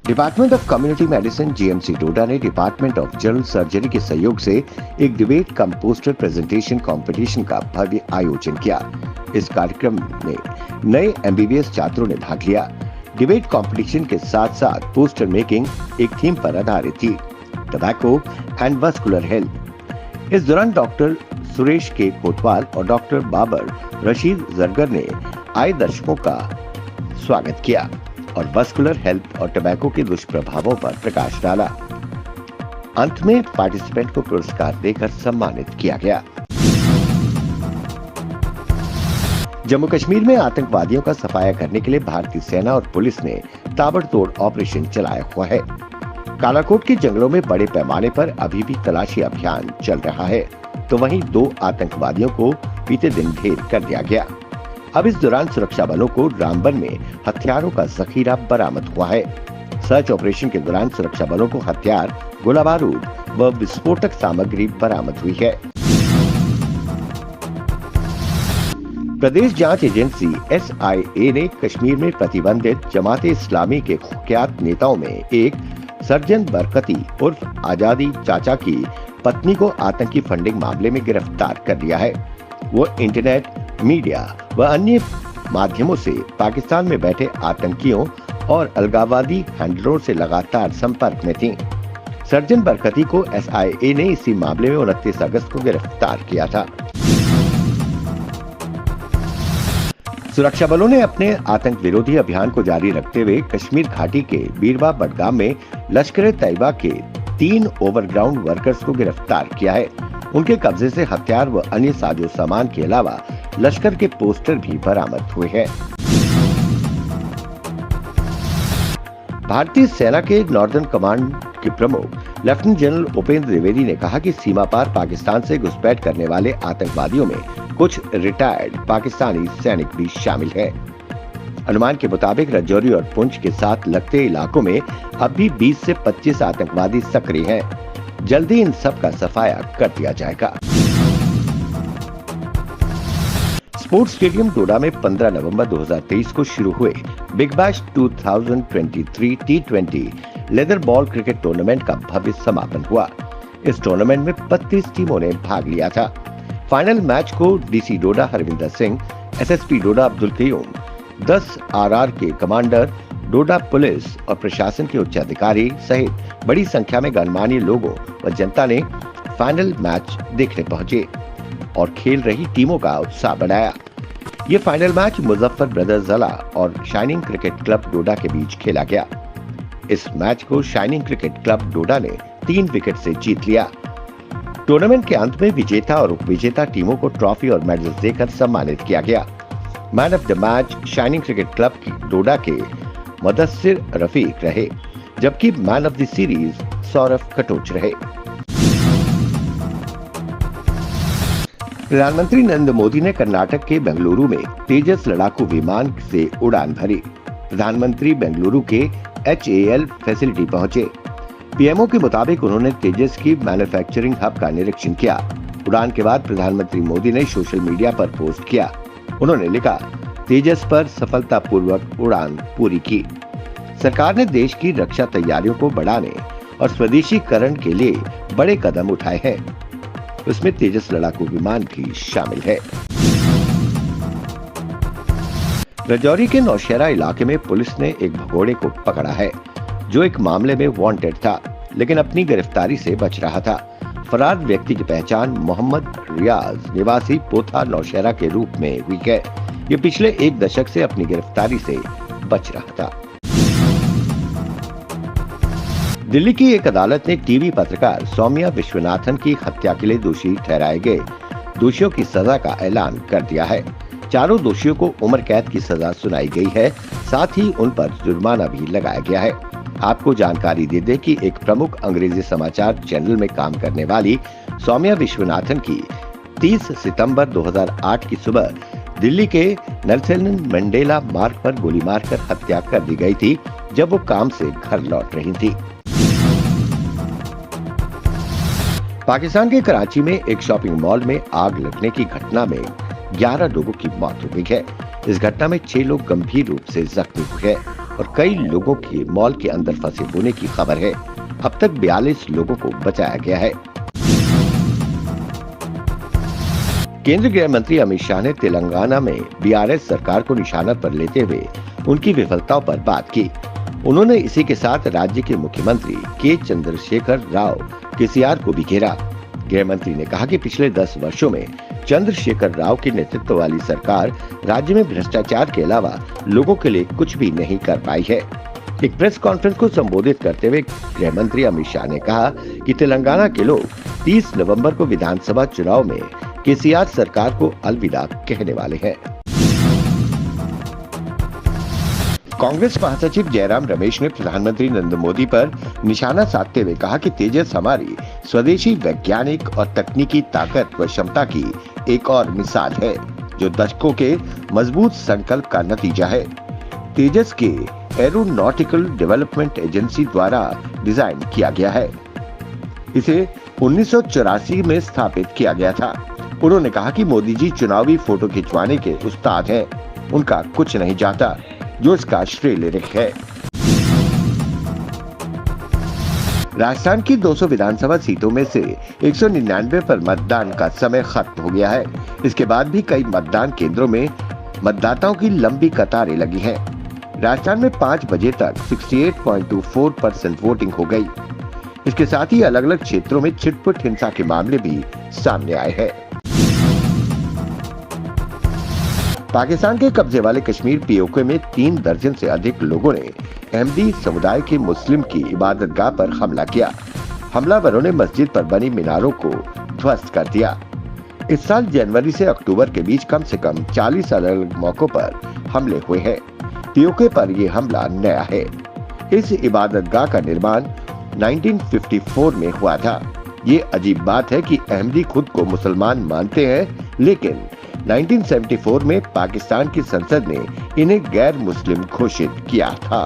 Department of community medicine GMC Doda ने department of general surgery के सहयोग से एक debate cum poster presentation competition का भव्य आयोजन किया। इस कार्यक्रम में नए एमबीबीएस छात्रों ने भाग लिया। डिबेट कंपटीशन के साथ साथ पोस्टर मेकिंग एक थीम पर आधारित थी, टबैको एंड वस्कुलर हेल्थ। इस दौरान डॉक्टर सुरेश के कोतवाल और डॉक्टर बाबर रशीद जरगर ने आए दर्शकों का स्वागत किया और वस्कुलर हेल्थ और टबैको के दुष्प्रभावों पर प्रकाश डाला। अंत में पार्टिसिपेंट को पुरस्कार देकर सम्मानित किया गया। जम्मू कश्मीर में आतंकवादियों का सफाया करने के लिए भारतीय सेना और पुलिस ने ताबड़तोड़ ऑपरेशन चलाया हुआ है। कालाकोट के जंगलों में बड़े पैमाने पर अभी भी तलाशी अभियान चल रहा है, तो वहीं 2 आतंकवादियों को बीते दिन ढेर कर दिया गया। अब इस दौरान सुरक्षा बलों को रामबन में हथियारों का जखीरा बरामद हुआ है। सर्च ऑपरेशन के दौरान सुरक्षा बलों को हथियार, गोला बारूद व विस्फोटक सामग्री बरामद हुई है। प्रदेश जांच एजेंसी SIA ने कश्मीर में प्रतिबंधित जमाते इस्लामी के कुख्यात नेताओं में एक सर्जन बरकती उर्फ आजादी चाचा की पत्नी को आतंकी फंडिंग मामले में गिरफ्तार कर लिया है। वो इंटरनेट, मीडिया व अन्य माध्यमों से पाकिस्तान में बैठे आतंकियों और अलगाववादी हैंडलरों से लगातार संपर्क में थीं। सर्जन बरकती को SIA ने इसी मामले में 29 अगस्त को गिरफ्तार किया था। सुरक्षा बलों ने अपने आतंक विरोधी अभियान को जारी रखते हुए कश्मीर घाटी के बीरवा बडगाम में लश्कर-ए-तैयबा के 3 ओवरग्राउंड वर्कर्स को गिरफ्तार किया है। उनके कब्जे से हथियार व अन्य साजो सामान के अलावा लश्कर के पोस्टर भी बरामद हुए हैं। भारतीय सेना के नॉर्दर्न कमांड के प्रमुख लेफ्टिनेंट जनरल उपेंद्र द्विवेदी ने कहा कि सीमा पार पाकिस्तान से घुसपैठ करने वाले आतंकवादियों में कुछ रिटायर्ड पाकिस्तानी सैनिक भी शामिल हैं। अनुमान के मुताबिक राजौरी और पुंछ के साथ लगते इलाकों में अब भी 20 से 25 आतंकवादी सक्रिय हैं। जल्दी इन सब का सफाया कर दिया जाएगा। स्पोर्ट्स स्टेडियम डोडा में 15 नवंबर 2023 को शुरू हुए big bash 2023 T20 leather ball cricket tournament का भव्य समापन हुआ। इस टूर्नामेंट में 32 टीमों ने भाग लिया था। फाइनल मैच को DC डोडा हरविंदर सिंह, SSP डोडा अब्दुल कयूम, 10 RR के कमांडर, डोडा पुलिस और प्रशासन के उच्च अधिकारी सहित बड़ी संख्या में गणमान्य लोगों व जनता ने फाइनल मैच देखने पहुंचे और खेल रही टीमों का उत्साह बढ़ाया। ये फाइनल मैच मुजफ्फर ब्रदर्स जला और शाइनिंग क्रिकेट क्लब डोडा के बीच खेला गया। इस मैच को शाइनिंग क्रिकेट क्लब डोडा ने 3 विकेट से जीत लिया। टूर्नामेंट के अंत में विजेता और उपविजेता टीमों को ट्रॉफी और मेडल देकर सम्मानित किया गया। Man of the match shining cricket club की डोडा के मुदस्सिर रफीक रहे, जबकि man of the series Saurabh Katoch रहे। प्रधानमंत्री नरेंद्र मोदी ने कर्नाटक के बेंगलुरु में तेजस लड़ाकू विमान से उड़ान भरी। प्रधानमंत्री बेंगलुरु के HAL फैसिलिटी पहुंचे। पीएमओ के मुताबिक उन्होंने तेजस की मैन्युफैक्चरिंग हब का निरीक्षण किया। उड़ान के बाद प्रधानमंत्री मोदी ने सोशल मीडिया पर पोस्ट किया। उन्होंने लिखा, तेजस पर सफलतापूर्वक उड़ान पूरी की। सरकार ने देश की रक्षा तैयारियों को बढ़ाने और स्वदेशीकरण के लिए बड़े कदम उठाए हैं। उसमें तेजस लड़ाकू विमान भी शामिल है। राजौरी के नौशहरा इलाके में पुलिस ने एक भगोड़े को पकड़ा है, जो एक मामले में वांटेड था, लेकिन अपनी गिरफ्तारी से बच रहा था। फरार व्यक्ति की पहचान मोहम्मद रियाज निवासी पोथा नौशहरा के रूप में हुई है। ये पिछले 1 दशक से अपनी गिरफ्तारी से बच रहा था। दिल्ली की एक अदालत ने टीवी पत्रकार सौम्या विश्वनाथन की हत्या के लिए दोषी ठहराए गए दोषियों की सजा का ऐलान कर दिया है। चारों दोषियों को उम्र कैद की सजा सुनाई गई है, साथ ही उन पर जुर्माना भी लगाया गया है। आपको जानकारी दे दें कि एक प्रमुख अंग्रेजी समाचार चैनल में काम करने वाली सौम्या विश्वनाथन की 30 सितंबर 2008 की सुबह दिल्ली के नेल्सन मंडेला मार्ग पर गोली मारकर हत्या कर दी गई थी, जब वो काम से घर लौट रही थी। पाकिस्तान के कराची में एक शॉपिंग मॉल में आग लगने की घटना में 11 लोगों की मौत हो गई है। इस घटना में 6 लोग गंभीर रूप से जख्मी हुए हैं। और कई लोगों के मॉल के अंदर फंसे होने की खबर है। अब तक 42 लोगों को बचाया गया है। केंद्रीय गृह मंत्री अमित शाह ने तेलंगाना में बीआरएस सरकार को निशाना पर लेते हुए उनकी विफलताओं पर बात की। उन्होंने इसी के साथ राज्य के मुख्यमंत्री के चंद्रशेखर राव केसीआर को भी घेरा। गृह मंत्री ने कहा कि पिछले 10 वर्षों में चंद्रशेखर राव की नेतृत्व वाली सरकार राज्य में भ्रष्टाचार के अलावा लोगों के लिए कुछ भी नहीं कर पाई है। एक प्रेस कॉन्फ्रेंस को संबोधित करते हुए गृह मंत्री अमित शाह ने कहा कि तेलंगाना के लोग 30 नवंबर को विधानसभा चुनाव में केसीआर सरकार को अलविदा कहने वाले हैं। कांग्रेस महासचिव जयराम रमेश ने प्रधानमंत्री नरेंद्र मोदी पर निशाना साधते हुए कहा कि तेजस हमारी स्वदेशी वैज्ञानिक और तकनीकी ताकत व क्षमता की एक और मिसाल है, जो दशकों के मजबूत संकल्प का नतीजा है। तेजस के एरोनॉटिकल डेवलपमेंट एजेंसी द्वारा डिजाइन किया गया है। इसे 1984 में स्थापित किया गया था। उन्होंने कहा कि मोदी जी चुनावी फोटो खिंचवाने के उस्ताद हैं, उनका कुछ नहीं जाता, जो इसका श्रेय ले रहे हैं। राजस्थान की 200 विधानसभा सीटों में से 199 पर मतदान का समय खत्म हो गया है। इसके बाद भी कई मतदान केंद्रों में मतदाताओं की लंबी कतारें लगी हैं। राजस्थान में 5 बजे तक 68.24% वोटिंग हो गई। इसके साथ ही अलग अलग क्षेत्रों में छिटपुट हिंसा के मामले भी सामने आए हैं। पाकिस्तान के कब्जे वाले कश्मीर पीओके में 3 दर्जन से अधिक लोगों ने अहमदी समुदाय के मुस्लिम की इबादतगाह पर हमला किया। हमलावरों ने मस्जिद पर बनी मीनारों को ध्वस्त कर दिया। इस साल जनवरी से अक्टूबर के बीच कम से कम 40 अलग अलग मौकों पर हमले हुए हैं। पीओके पर यह हमला नया है। इस इबादतगाह का निर्माण 1954 में हुआ था। ये अजीब बात है कि अहमदी खुद को मुसलमान मानते हैं, लेकिन 1974 में पाकिस्तान की संसद ने इन्हें गैर मुस्लिम घोषित किया था।